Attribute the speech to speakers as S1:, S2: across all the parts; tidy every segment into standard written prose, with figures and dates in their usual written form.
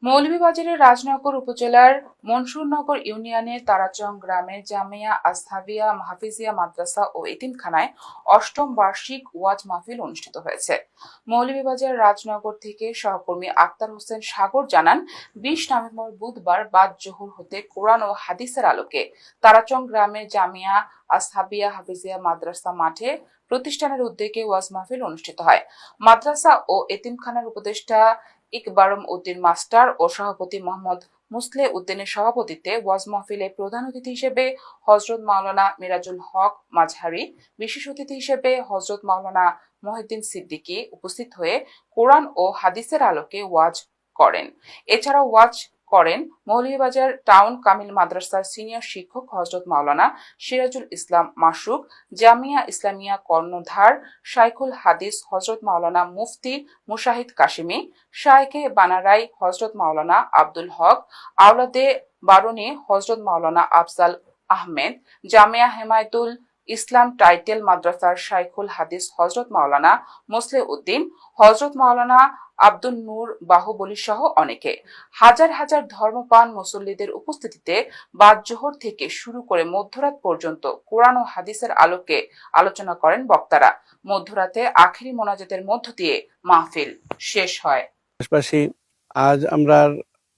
S1: মৌলভীবাজারের রাজনগর উপজেলার মনসুরনগর ইউনিয়নের তারাচং গ্রামে জামিয়া আসহাবিয়া হাফিজিয়া মাদ্রাসা ও এতিমখানায় অষ্টম বার্ষিক ওয়াজ মাহফিল অনুষ্ঠিত হয়েছে। মৌলভীবাজার রাজনগর থেকে সহকর্মী আক্তার হোসেন সাগর জানান, 20 নভেম্বর বুধবার বাদ জোহর হতে কোরআন ও হাদিসের আলোকে তারাচং গ্রামের জামিয়া আসহাবিয়া হাফিজিয়া মাদ্রাসা মাঠে প্রতিষ্ঠানের উদ্যোগে ওয়াজ মাহফিল অনুষ্ঠিত হয়। মাদ্রাসা ও এতিমখানার উপদেষ্টা ইকবারম উদ্দিন মাস্টার ও সভাপতি মোহাম্মদ মুসলে উদ্দিনের সভাপতিত্বে ওয়াজ মাহফিলে প্রধান অতিথি হিসেবে হযরত মাওলানা মিরাজুল হক মাঝহারি, বিশেষ অতিথি হিসেবে হযরত মাওলানা মহিউদ্দিন সিদ্দিকী উপস্থিত হয়ে কোরআন ও হাদিসের আলোকে ওয়াজ করেন। এছাড়াও ওয়াজ করেন মৌলভীবাজার টাউন কামিল মাদ্রাসার সিনিয়র শিক্ষক হযরত মাওলানা সিরাজুল ইসলাম মাসুক, জামিয়া ইসলামিয়া কর্ণধার শাইখুল হাদিস হযরত মাওলানা মুফতি মুশাহিদ কাশিমি, শায়েখে বানারাই হযরত মাওলানা আব্দুল হক, আওলাদে বারুনি হযরত মাওলানা আফজাল আহমেদ, জামিয়া হেমায়েতুল ইসলাম টাইটেল মাদ্রাসার শাইখুল হাদিস হযরত মাওলানা মুসলে উদ্দিন, হযরত মাওলানা আব্দুল নূর বাহুবলী সহ অনেকে। হাজার হাজার ধর্মপ্রাণ মুসল্লিদের উপস্থিতিতে বাদ জোহর থেকে শুরু করে মধ্যরাত পর্যন্ত কোরআন ও হাদিসের আলোকে আলোচনা করেন বক্তারা। মধ্যরাতে আখেরি মোনাজাতের মধ্য দিয়ে মাহফিল শেষ হয়।
S2: আজ আমরা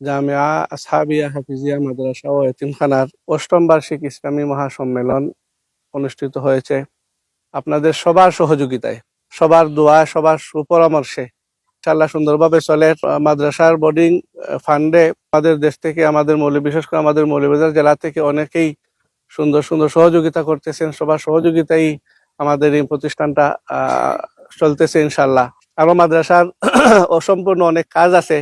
S2: জামিয়া আসহাবিয়া হাফিজিয়া মাদ্রাসা ও এতিমখানার অষ্টম বার্ষিক ইসলামী মহাসম্মেলন অনুষ্ঠিত হয়েছে। আপনাদের সবার সহযোগিতায়, সবার দোয়া, সবার সুপরামর্শে ইনশাআল্লাহ সুন্দরভাবে চলে। মাদ্রাসার বোর্ডিং ফান্ডে আমাদের দেশ থেকে, আমাদের বিশেষ করে আমাদের মৌলভীবাজার জেলা থেকে অনেকেই সুন্দর সুন্দর সহযোগিতা করতেছেন। সবার সহযোগিতাই আমাদের এই প্রতিষ্ঠানটা চলতেছে ইনশাআল্লাহ। আরো মাদ্রাসার অসম্পূর্ণ অনেক কাজ আছে।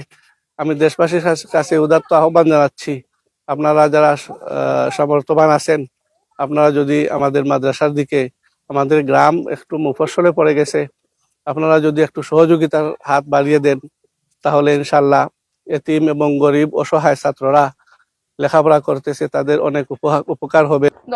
S2: আমি দেশবাসীর কাছে উদাত্ত আহ্বান জানাচ্ছি, আপনারা যারা সামর্থ্যবান আছেন, আপনারা যদি আমাদের মাদ্রাসার দিকে, আমাদের গ্রাম একটু মুফস্বলে পড়ে গেছে, আপনারা যদি একটু সহযোগিতার হাত বাড়িয়ে দেন, তাহলে ইনশাআল্লাহ এতিম এবং গরিব অসহায় ছাত্ররা লেখাপড়া করতেছে, তাদের অনেক উপকার হবে।